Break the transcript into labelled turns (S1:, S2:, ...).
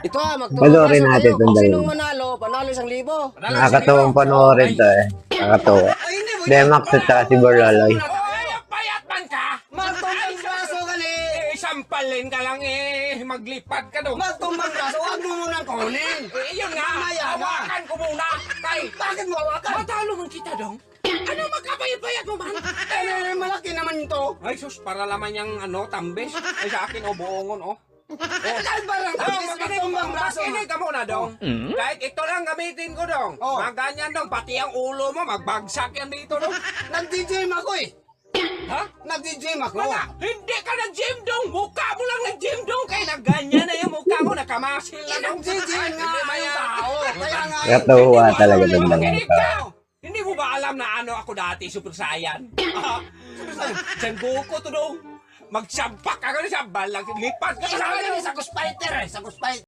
S1: Ito
S2: Panoorin natin itong
S1: Kung
S2: dalawa.
S1: sinong manalo, panalo 1,000.
S2: Nakakatuwang panoorin to eh. Nakakatuwa. Demax at saka si Borloloy.
S3: Ay, payat man ka!
S1: Magtumbang braso ka ni!
S3: Sampalin ka lang maglipad ka doon.
S1: Magtumbang braso, huwag mo munang kunin!
S3: Yun nga,
S1: Mamaya na.
S3: hawakan ko muna. Kay,
S1: Bakit mo hawakan?
S3: matalo man kita dong. Ano magkapayat-payat mo man?
S1: Malaki naman ito!
S3: Ay, sus, para laman yung tambes. Ay, sa akin, buongon, oh.
S1: Dahil ba lang magtumbang braso?
S3: Makinig ka muna, dong. Kahit ito lang gamitin ko, dong.
S1: Oh.
S3: Maganyan, dong. Pati ang ulo mo, magbagsak yan dito, dong.
S1: Nag-DJ ako eh!
S3: Ha?
S1: Nag-DJ ako!
S3: Wala. Hindi ka nag-gym, dong. Mukha mo lang nag-gym, dong. Kaya nagganyan na yung mukha mo. Nakamasil na, dong.
S1: Nag-DJ nga yung tao! Kaya nga...
S2: Nakakatuwa talaga itong dalawa.
S3: Makinig ka! Hindi mo ba alam na ano ako dati, Super Saiyan? Diyan buko to, dong. Magsampak ka na siya, balang lipat ka sa akin.
S1: Sa Ghost Fighter eh! Sa Ghost Fighter!